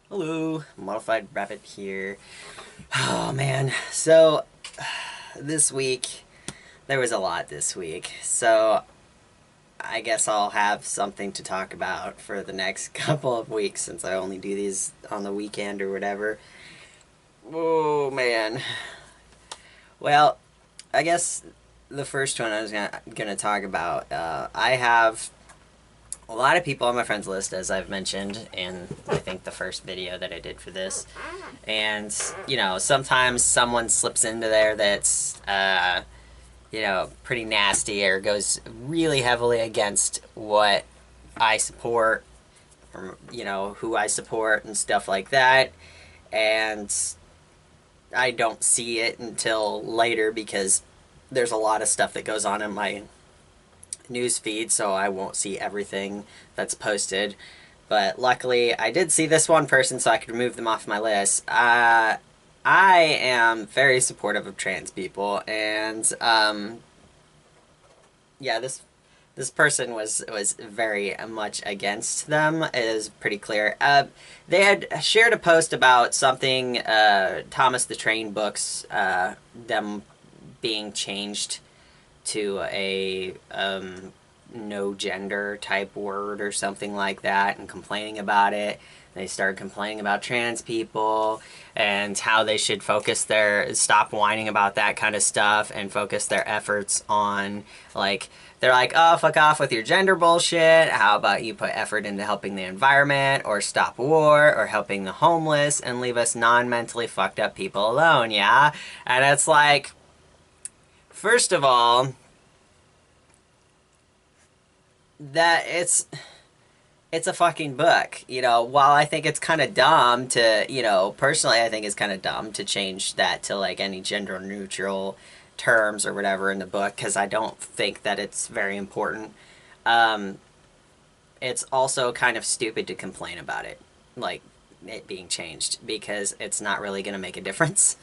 Hello, Modified Rabbit here. Oh man, so this week, there was a lot this week, so I guess I'll have something to talk about for the next couple of weeks since I only do these on the weekend or whatever. Oh man. Well, I guess the first one I was gonna talk about, I have a lot of people on my friends list, as I've mentioned in I think the first video that I did for this. And, sometimes someone slips into there that's, pretty nasty or goes really heavily against what I support, or, who I support and stuff like that. And I don't see it until later because there's a lot of stuff that goes on in my news feed, so I won't see everything that's posted. But luckily, I did see this one person, so I could remove them off my list. I am very supportive of trans people, and yeah, this person was very much against them. It is pretty clear. They had shared a post about something, Thomas the Train books, them being changed to a no gender type word or something like that, and complaining about it. They started complaining about trans people and how they should stop whining about that kind of stuff and focus their efforts on, like, they're like, oh, fuck off with your gender bullshit. How about you put effort into helping the environment or stop war or helping the homeless and leave us non-mentally fucked up people alone, yeah? And it's like, first of all, that it's a fucking book. While I think it's kind of dumb to, personally I think it's kind of dumb to change that to like any gender neutral terms or whatever in the book, because I don't think that it's very important. Um, it's also kind of stupid to complain about it, like it being changed, because it's not really going to make a difference.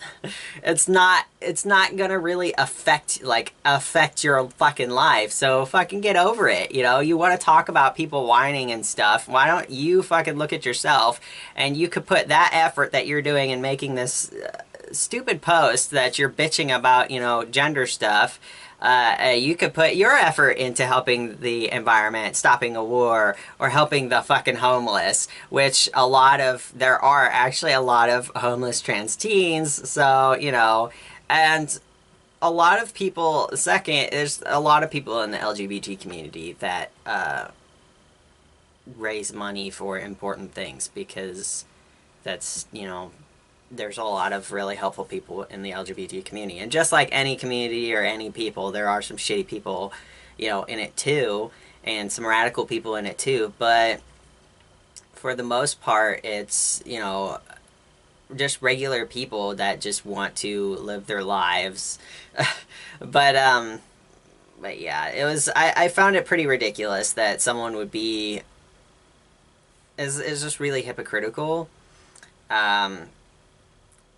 It's not going to really affect your fucking life. So fucking get over it. You want to talk about people whining and stuff. Why don't you fucking look at yourself, and you could put that effort that you're doing in making this stupid post that you're bitching about, gender stuff. You could put your effort into helping the environment, stopping a war, or helping the fucking homeless, which there are actually a lot of homeless trans teens, so, and a lot of people, second, there's a lot of people in the LGBT community that raise money for important things, because that's, there's a lot of really helpful people in the LGBT community. And just like any community or any people, there are some shitty people, in it too, and some radical people in it too. But for the most part, it's, just regular people that just want to live their lives. but, um, but yeah, I found it pretty ridiculous that someone would be, is just really hypocritical. Um,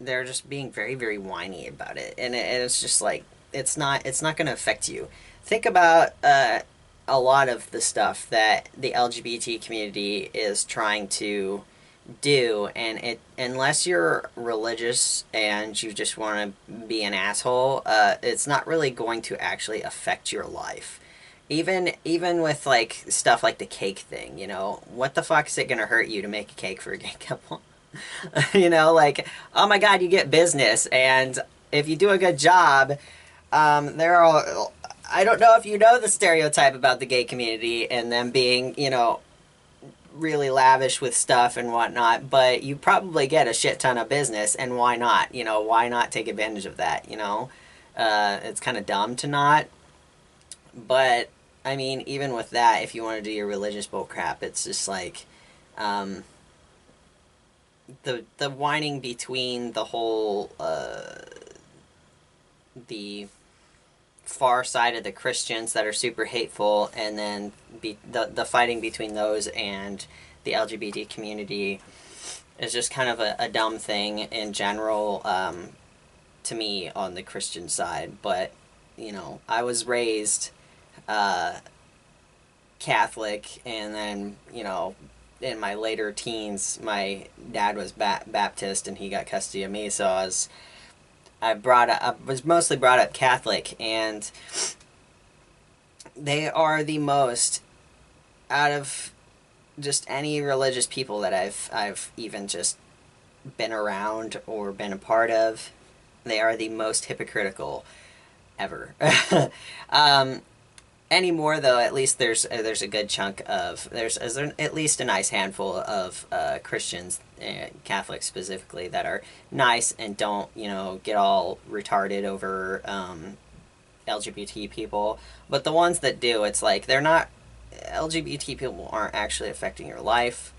they're just being very, very whiny about it, and it's just like, it's not going to affect you. Think about a lot of the stuff that the LGBT community is trying to do, and it unless you're religious and you just want to be an asshole, it's not really going to actually affect your life. Even with like stuff like the cake thing, what the fuck is it going to hurt you to make a cake for a gay couple? Like, oh my god, you get business, and if you do a good job, there are, I don't know if you know the stereotype about the gay community and them being, really lavish with stuff and whatnot, but you probably get a shit ton of business, and why not? Why not take advantage of that? It's kind of dumb to not, but I mean, even with that, if you want to do your religious bullcrap, it's just like, um, the whining between the whole the far side of the Christians that are super hateful, and then the fighting between those and the LGBT community is just kind of a dumb thing in general, to me, on the Christian side. But I was raised Catholic, and then in my later teens, my dad was Baptist and he got custody of me, so I was mostly brought up Catholic, and they are the most, out of just any religious people that I've even just been around or been a part of, they are the most hypocritical ever. um, Anymore though, at least there's a good chunk of there's at least a nice handful of Christians, Catholics specifically, that are nice and don't get all retarded over LGBT people. But the ones that do, it's like they're not, LGBT people aren't actually affecting your life.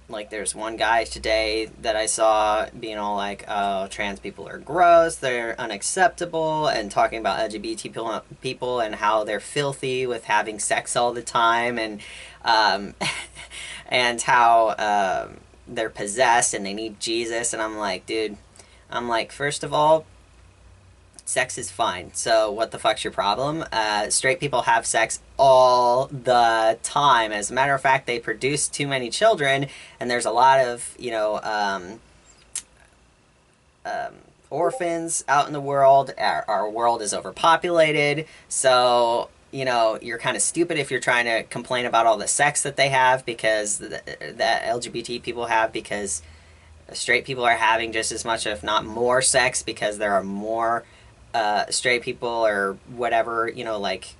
Like there's one guy today that I saw being all like, "Oh, trans people are gross, they're unacceptable," and talking about LGBT people and how they're filthy with having sex all the time, and um, and how they're possessed and they need Jesus. And I'm like, dude, I'm like, first of all, sex is fine. So what the fuck's your problem? Straight people have sex all the time. As a matter of fact, they produce too many children, and there's a lot of orphans out in the world. Our world is overpopulated, so you're kind of stupid if you're trying to complain about all the sex that they have, because that LGBT people have, because straight people are having just as much, if not more, sex, because there are more straight people or whatever, like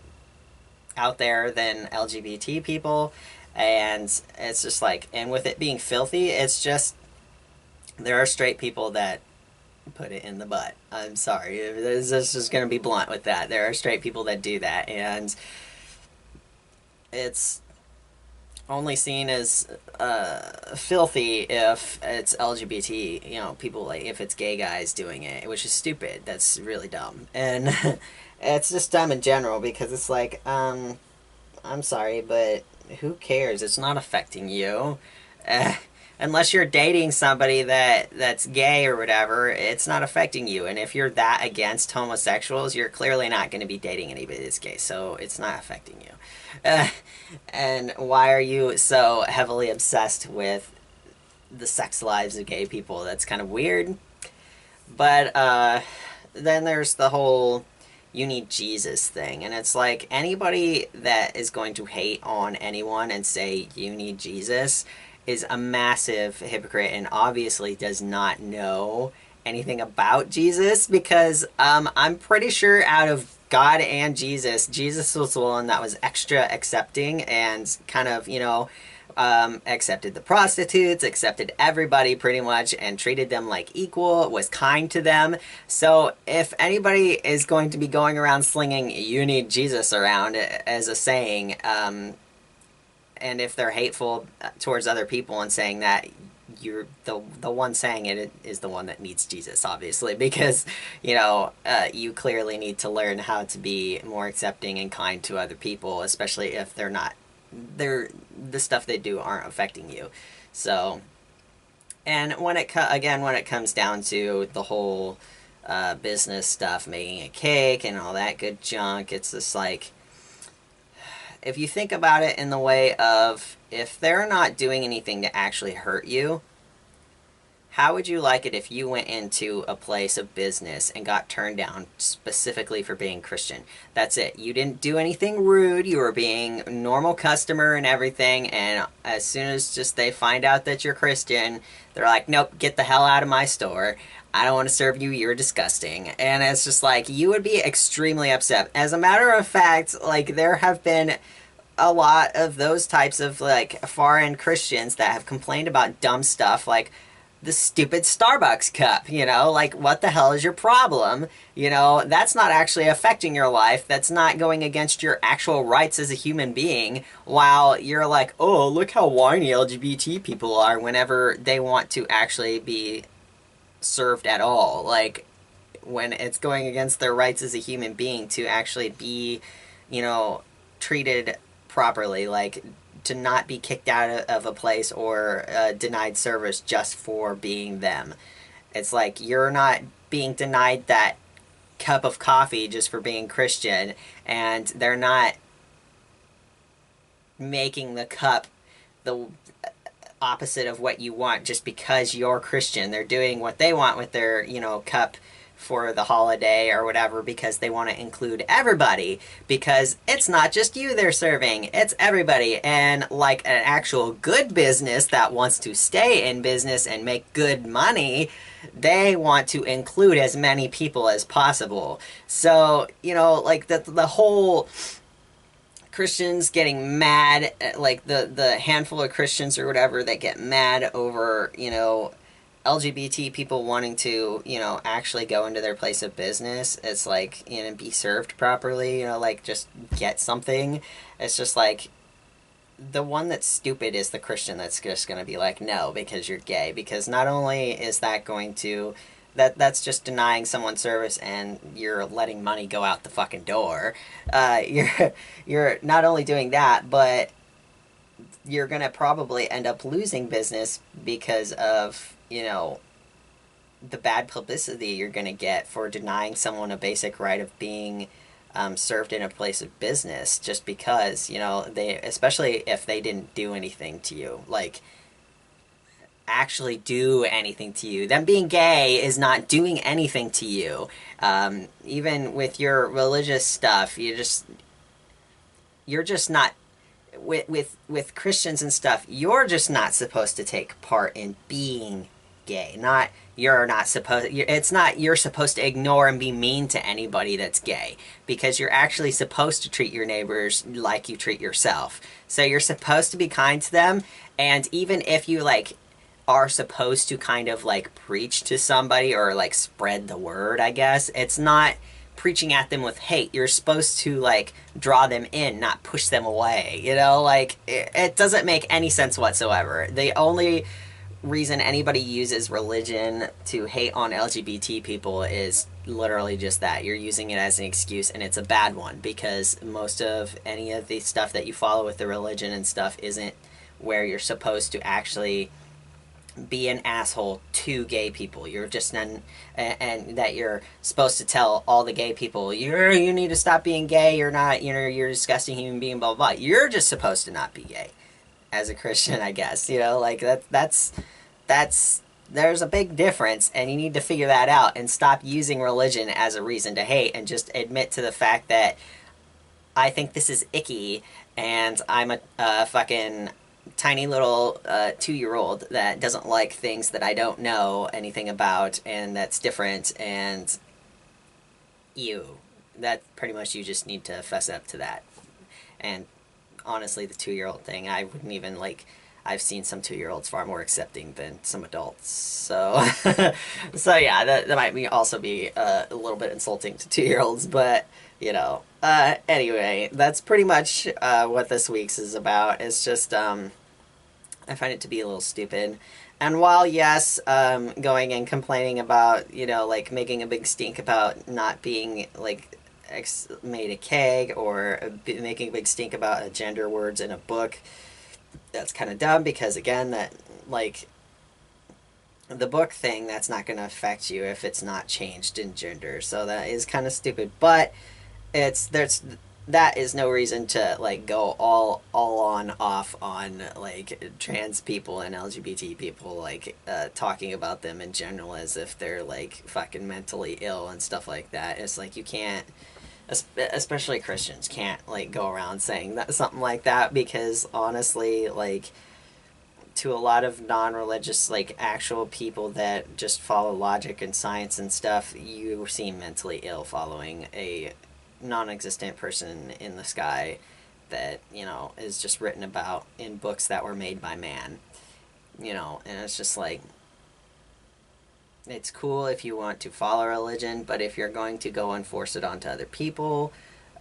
out there than LGBT people. And it's just like, and with it being filthy, it's just, there are straight people that put it in the butt. I'm sorry. This is just going to be blunt with that. There are straight people that do that, and it's only seen as filthy if it's LGBT, people, like if it's gay guys doing it, which is stupid. That's really dumb. And it's just dumb in general, because it's like, I'm sorry, but who cares? It's not affecting you. Unless you're dating somebody that's gay or whatever, it's not affecting you. And if you're that against homosexuals, you're clearly not going to be dating anybody that's gay, so it's not affecting you. And why are you so heavily obsessed with the sex lives of gay people? That's kind of weird. But then there's the whole "you need Jesus" thing, and it's like, anybody that is going to hate on anyone and say "you need Jesus" is a massive hypocrite, and obviously does not know anything about Jesus, because I'm pretty sure out of God and Jesus, Jesus was the one that was extra accepting and kind of, accepted the prostitutes, accepted everybody pretty much, and treated them like equal, was kind to them. So if anybody is going to be going around slinging "you need Jesus" around as a saying, and if they're hateful towards other people and saying that, you're the one saying it is the one that needs Jesus, obviously, because you clearly need to learn how to be more accepting and kind to other people, especially if the stuff they do aren't affecting you. So, and when it comes down to the whole business stuff, making a cake and all that good junk, it's just like, if you think about it in the way of, if they're not doing anything to actually hurt you, how would you like it if you went into a place of business and got turned down specifically for being Christian? That's it. You didn't do anything rude. You were being a normal customer and everything. And as soon as just they find out that you're Christian, they're like, "Nope, get the hell out of my store. I don't want to serve you. You're disgusting." And it's just like, you would be extremely upset. As a matter of fact, like, there have been a lot of those types of like foreign Christians that have complained about dumb stuff like the stupid Starbucks cup, like, what the hell is your problem? That's not actually affecting your life. That's not going against your actual rights as a human being, while you're like, "Oh, look how whiny LGBT people are," whenever they want to actually be served at all. Like, when it's going against their rights as a human being to actually be, treated properly, like to not be kicked out of a place or denied service just for being them. It's like, you're not being denied that cup of coffee just for being Christian, and they're not making the cup the opposite of what you want just because you're Christian. They're doing what they want with their, cup for the holiday or whatever because they want to include everybody, because it's not just you they're serving, it's everybody. And like an actual good business that wants to stay in business and make good money, they want to include as many people as possible. So, like the whole Christians getting mad, like the handful of Christians or whatever that get mad over, LGBT people wanting to, actually go into their place of business. It's like, be served properly, like just get something. It's just like, the one that's stupid is the Christian that's just going to be like, no, because you're gay. Because not only is that going to, that's just denying someone service, and you're letting money go out the fucking door. You're not only doing that, but you're going to probably end up losing business because of, the bad publicity you're going to get for denying someone a basic right of being served in a place of business, just because, they, especially if they didn't do anything to you, like actually do anything to you. Them being gay is not doing anything to you. Even with your religious stuff, you're just not, with Christians and stuff, you're just not supposed to take part in being gay. Not you're not supposed. It's not you're supposed to ignore and be mean to anybody that's gay, because you're actually supposed to treat your neighbors like you treat yourself. So you're supposed to be kind to them, and even if you like are supposed to kind of like preach to somebody or like spread the word, I guess it's not preaching at them with hate. You're supposed to like draw them in, not push them away. Like it doesn't make any sense whatsoever. The only reason anybody uses religion to hate on LGBT people is literally just that. You're using it as an excuse, and it's a bad one, because most of any of the stuff that you follow with the religion and stuff isn't where you're supposed to actually be an asshole to gay people. You're just and that you're supposed to tell all the gay people, you need to stop being gay, you're not, you're a disgusting human being, blah blah blah. You're just supposed to not be gay as a Christian, I guess. Like that's there's a big difference, and you need to figure that out and stop using religion as a reason to hate, and just admit to the fact that I think this is icky, and I'm a fucking tiny little 2-year-old that doesn't like things that I don't know anything about, and that's different, and that pretty much, you just need to fess up to that. And honestly, the 2-year-old thing, I wouldn't even like, I've seen some 2-year-olds far more accepting than some adults. So, so yeah, that might also be a little bit insulting to 2-year-olds, but, anyway, that's pretty much what this week's is about. It's just, I find it to be a little stupid. And while, yes, going and complaining about, like making a big stink about not being, like, made a keg, or making a big stink about gender words in a book, that's kind of dumb, because again, that, like, the book thing, that's not going to affect you if it's not changed in gender, so that is kind of stupid. But that is no reason to like go all on off on like trans people and LGBT people, like talking about them in general as if they're like fucking mentally ill and stuff like that. It's like, you can't, especially Christians, can't like go around saying that, something like that, because honestly, like, to a lot of non-religious, like, actual people that just follow logic and science and stuff, you seem mentally ill following a non-existent person in the sky that, is just written about in books that were made by man. And it's just like, it's cool if you want to follow religion, but if you're going to go and force it onto other people,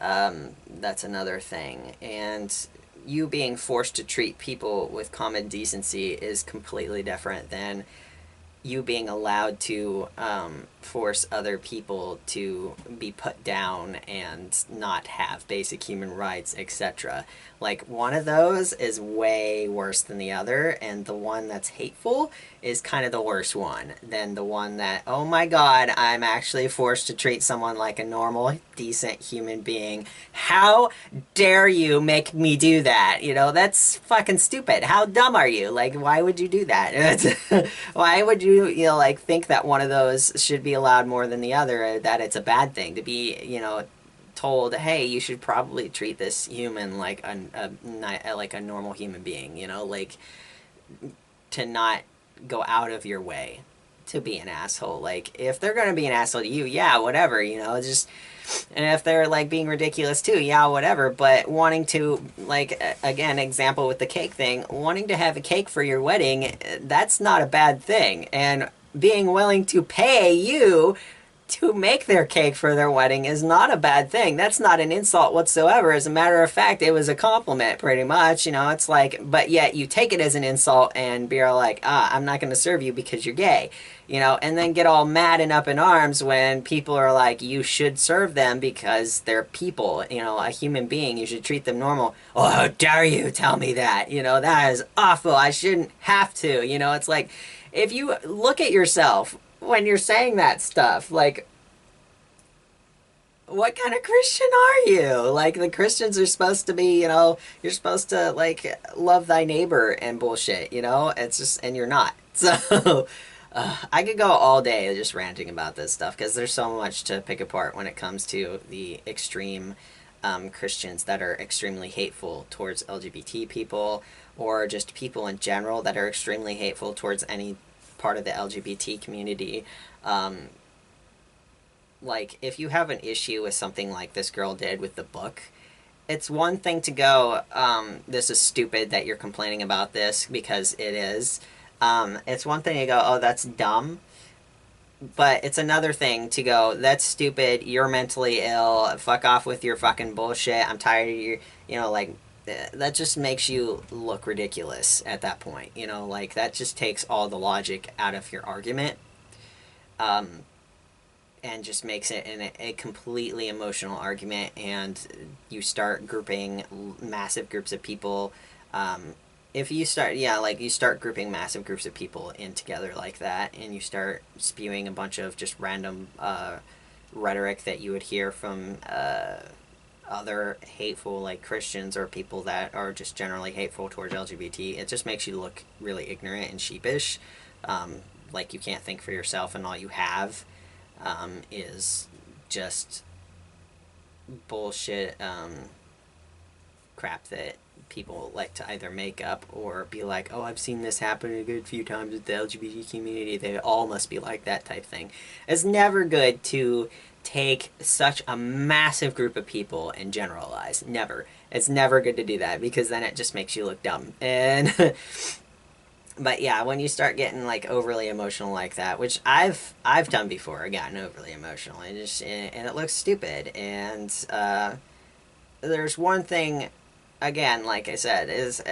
that's another thing. And you being forced to treat people with common decency is completely different than you being allowed to force other people to be put down and not have basic human rights, etc. Like, one of those is way worse than the other, and the one that's hateful is kind of the worst one than the one that, oh my god, I'm actually forced to treat someone like a normal, decent human being. How dare you make me do that? You know, that's fucking stupid. How dumb are you? Like, why would you do that? Why would you, you know, like, think that one of those should be allowed more than the other, that it's a bad thing to be, you know, told, hey, you should probably treat this human like a normal human being, you know, like, to not go out of your way to be an asshole. Like, if they're gonna be an asshole to you, yeah, whatever, you know, just, and if they're like being ridiculous too, yeah, whatever. But wanting to, like, again, example with the cake thing, wanting to have a cake for your wedding, that's not a bad thing. And being willing to pay you to make their cake for their wedding is not a bad thing. That's not an insult whatsoever. As a matter of fact, it was a compliment, pretty much. You know, it's like, but yet you take it as an insult and be like, I'm not going to serve you because you're gay. You know, and then get all mad and up in arms when people are like, you should serve them because they're people, you know, a human being. You should treat them normal. Oh, how dare you tell me that? You know, that is awful. I shouldn't have to. You know, it's like, if you look at yourself when you're saying that stuff, like, what kind of Christian are you? Like, the Christians are supposed to be, you know, you're supposed to, like, love thy neighbor and bullshit, you know? It's just, and you're not. So, I could go all day just ranting about this stuff because there's so much to pick apart when it comes to the extreme Christians that are extremely hateful towards LGBT people, or just people in general that are extremely hateful towards any part of the LGBT community. Like, if you have an issue with something like this girl did with the book, it's one thing to go, this is stupid that you're complaining about this, because it is. It's one thing to go, oh, that's dumb. But it's another thing to go, that's stupid, you're mentally ill, fuck off with your fucking bullshit, I'm tired of your, you know, like, that just makes you look ridiculous at that point. You know, like, that just takes all the logic out of your argument. Um, and just makes it a completely emotional argument, and you start grouping massive groups of people. If you start, yeah, like, you start grouping massive groups of people in together like that, and you start spewing a bunch of just random rhetoric that you would hear from other hateful, like, Christians or people that are just generally hateful towards LGBT, it just makes you look really ignorant and sheepish. Like, you can't think for yourself, and all you have is just bullshit crap that people like to either make up or be like, oh, I've seen this happen a good few times with the LGBT community, they all must be like that type thing. It's never good to take such a massive group of people and generalize. Never. It's never good to do that, because then it just makes you look dumb. And but yeah, when you start getting, like, overly emotional like that, which I've done before, I've gotten overly emotional, and it looks stupid. And there's one thing, again, like I said, is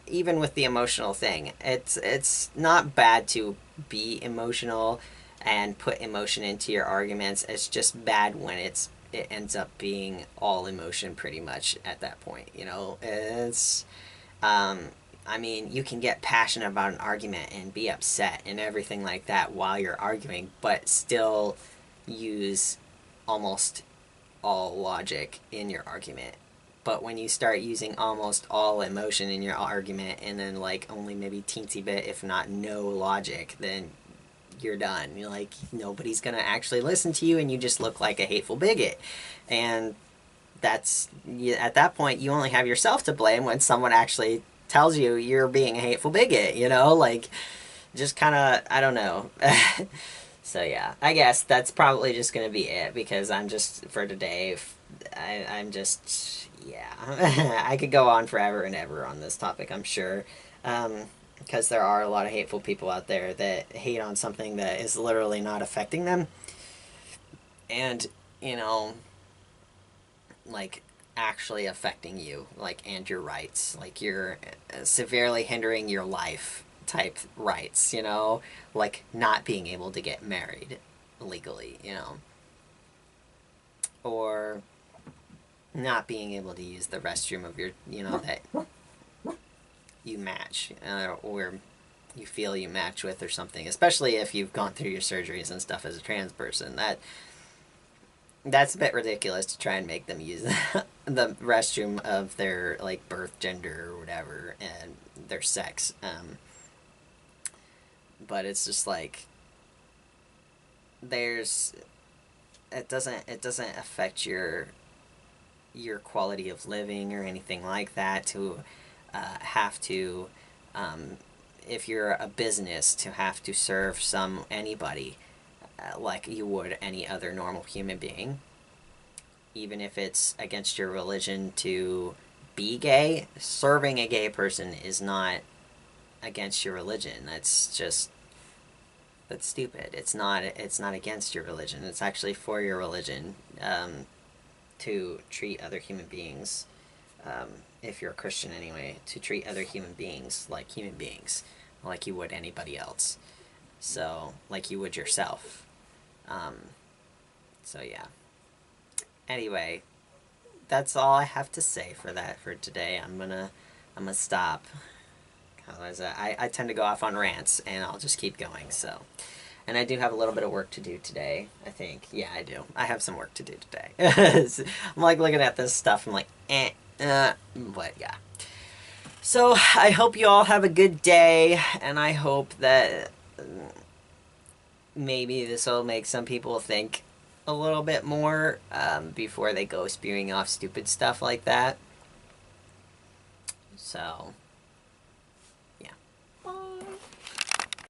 even with the emotional thing, it's not bad to be emotional and put emotion into your arguments. It's just bad when it ends up being all emotion pretty much at that point. You know, it's I mean, you can get passionate about an argument and be upset and everything like that while you're arguing, but still use almost all logic in your argument. But when you start using almost all emotion in your argument, and then, like, only maybe teensy bit, if not no logic, then you're done. You're like, nobody's gonna actually listen to you, and you just look like a hateful bigot. And that's, at that point, you only have yourself to blame when someone actually tells you you're being a hateful bigot, you know? Like, just kind of, I don't know. So yeah, I guess that's probably just gonna be it, because I'm just, for today, I'm just, yeah. I could go on forever and ever on this topic, I'm sure. Because there are a lot of hateful people out there that hate on something that is literally not affecting them. And, you know, like, actually affecting you, like, and your rights. Like, you're severely hindering your life type rights, you know, like not being able to get married legally, you know, or not being able to use the restroom of your, you know, that you match, or you feel you match with or something, especially if you've gone through your surgeries and stuff as a trans person. That's a bit ridiculous to try and make them use the restroom of their like birth gender or whatever and their sex. But it's just like there's it doesn't affect your quality of living or anything like that to have to if you're a business to have to serve anybody like you would any other normal human being, even if it's against your religion to be gay. Serving a gay person is not against your religion. That's stupid. It's not against your religion. It's actually for your religion to treat other human beings, if you're a Christian anyway, to treat other human beings, like you would anybody else. So, like you would yourself. So yeah. Anyway, that's all I have to say for today. I'm gonna stop. Otherwise, I tend to go off on rants, and I'll just keep going. So, and I do have a little bit of work to do today. I think, yeah, I do. I have some work to do today. I'm like looking at this stuff. I'm like, but yeah. So I hope you all have a good day, and I hope that maybe this will make some people think a little bit more before they go spewing off stupid stuff like that. So